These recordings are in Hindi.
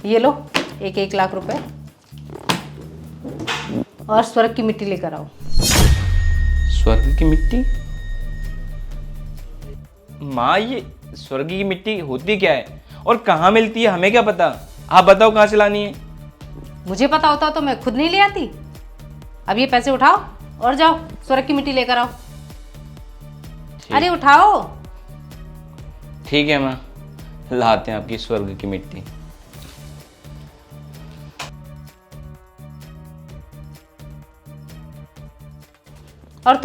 ये लो 1-1 लाख रुपए और स्वर्ग की मिट्टी लेकर आओ। स्वर्ग की मिट्टी? माँ, ये स्वर्ग की मिट्टी होती क्या है और कहाँ मिलती है, हमें क्या पता? आप बताओ कहाँ से लानी है। मुझे पता होता तो मैं खुद नहीं ले आती। अब ये पैसे उठाओ और जाओ स्वर्ग की मिट्टी लेकर आओ। अरे उठाओ। ठीक है माँ, लाते हैं आपकी स्वर्ग की मिट्टी। और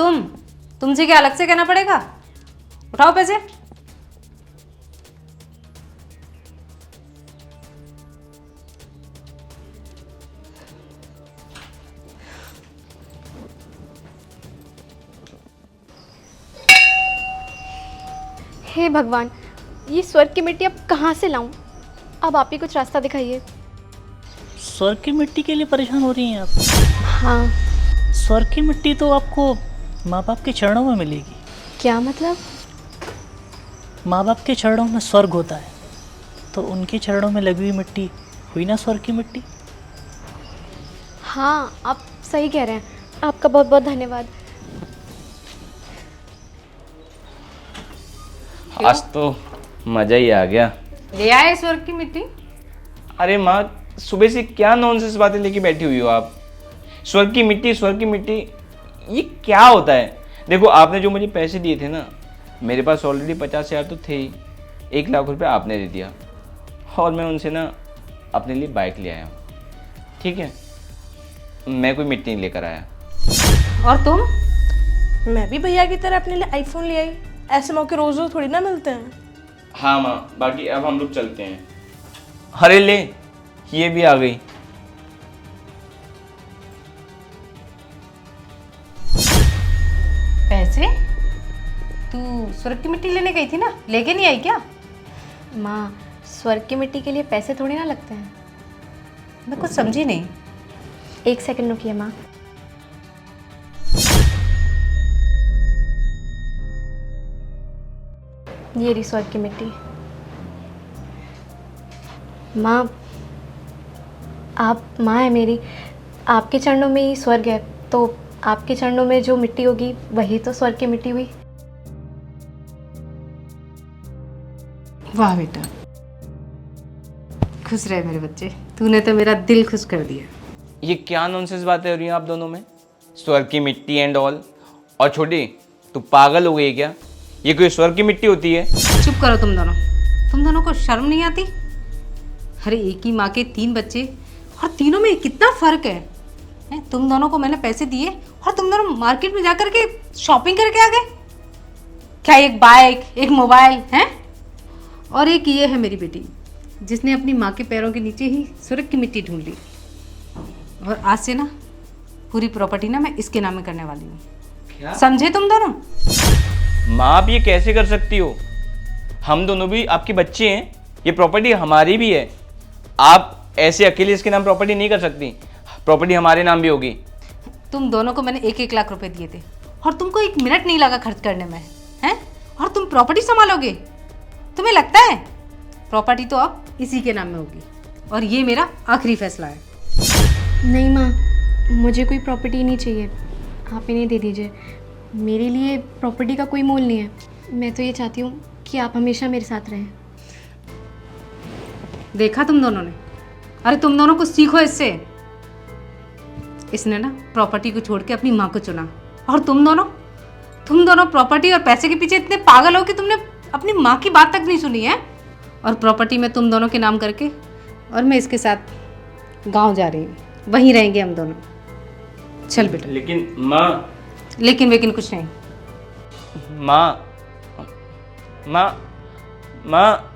तुमसे क्या अलग से कहना पड़ेगा? उठाओ पैसे। हे भगवान, ये स्वर्ग की मिट्टी अब कहाँ से लाऊं? अब आप ही कुछ रास्ता दिखाइए। स्वर्ग की मिट्टी के लिए परेशान हो रही हैं आप? हाँ। स्वर्ग की मिट्टी तो आपको माँ बाप के चरणों में मिलेगी। क्या मतलब? माँ बाप के चरणों में स्वर्ग होता है, तो उनके चरणों में लगी हुई मिट्टी हुई ना स्वर्ग की मिट्टी। हाँ, आप सही कह रहे हैं। आपका बहुत बहुत धन्यवाद। आज तो मजा ही आ गया। ले आए स्वर्ग की मिट्टी। अरे माँ, सुबह से क्या नॉनसेंस बातें लेके बैठी हुई हो आप? स्वर्ग की मिट्टी, स्वर्ग की मिट्टी, ये क्या होता है? देखो, आपने जो मुझे पैसे दिए थे ना, मेरे पास ऑलरेडी 50,000 तो थे ही। 1 लाख रुपए आपने दे दिया और मैं उनसे ना अपने लिए बाइक ले आया हूँ। ठीक है, मैं कोई मिट्टी नहीं लेकर आया। और तुम? मैं भी भैया की तरह अपने लिए आईफोन ले आई। ऐसे मौके रोज रोज थोड़ी ना मिलते हैं। हाँ माँ, बाकी अब हम लोग चलते हैं। अरे ले, ये भी आ गई। पैसे? तू स्वर्ग की मिट्टी लेने गई थी ना, लेके नहीं आई क्या? माँ, स्वर्ग की मिट्टी के लिए पैसे थोड़ी ना लगते हैं। मैं कुछ समझी नहीं। 1 सेकंड रुकिए माँ। ये रही स्वर्ग की मिट्टी। माँ, आप माँ है मेरी। आपके चरणों में ही स्वर्ग है, तो आपके चरणों में जो मिट्टी होगी वही तो स्वर्ग की मिट्टी हुई। वाह बेटा, खुश रहे मेरे बच्चे। तूने तो मेरा दिल खुश कर दिया। ये क्या नॉनसेंस बातें हो रही हैं आप दोनों में? स्वर्ग की मिट्टी एंड ऑल। और छोटी, तू पागल हो गई है क्या? ये कोई स्वर्ग की मिट्टी होती है? चुप करो तुम दोनों को शर्म नहीं आती? अरे एक ही माँ के 3 बच्चे और तीनों में कितना फर्क है, हैं? तुम दोनों को मैंने पैसे दिए और तुम दोनों मार्केट में जाकर के शॉपिंग करके आ गए। क्या एक बाइक, एक मोबाइल है? और एक ये है मेरी बेटी, जिसने अपनी माँ के पैरों के नीचे ही स्वर्ग की मिट्टी ढूंढ ली। और आज से ना पूरी प्रॉपर्टी ना मैं इसके नाम में करने वाली हूँ। समझे तुम दोनों? माँ, आप ये कैसे कर सकती हो? हम दोनों भी आपके बच्चे हैं, ये प्रॉपर्टी हमारी भी है। आप ऐसे अकेले इसके नाम प्रॉपर्टी नहीं कर सकती। प्रॉपर्टी हमारे नाम भी होगी। तुम दोनों को मैंने 1-1 लाख रुपए दिए थे और तुमको 1 मिनट नहीं लगा खर्च करने में, हैं? और तुम प्रॉपर्टी संभालोगे? तुम्हें लगता है प्रॉपर्टी तो अब इसी के नाम में होगी और ये मेरा आखिरी फैसला है। नहीं माँ, मुझे कोई प्रॉपर्टी नहीं चाहिए। आप इन्हें दे दीजिए। मेरे लिए प्रॉपर्टी का कोई मोल नहीं है। मैं तो ये चाहती हूँ कि आप हमेशा मेरे साथ रहें। देखा तुम दोनों ने? अरे तुम दोनों को सीखो इससे। इसने ना प्रॉपर्टी को छोड़ के अपनी माँ को चुना और तुम दोनों प्रॉपर्टी और पैसे के पीछे इतने पागल हो कि तुमने अपनी माँ की बात तक नहीं सुनी है। और प्रॉपर्टी में तुम दोनों के नाम करके और मैं इसके साथ गांव जा रही हूँ, वहीं रहेंगे हम दोनों। चल बेटा। लेकिन माँ। लेकिन कुछ नहीं। माँ, माँ, माँ।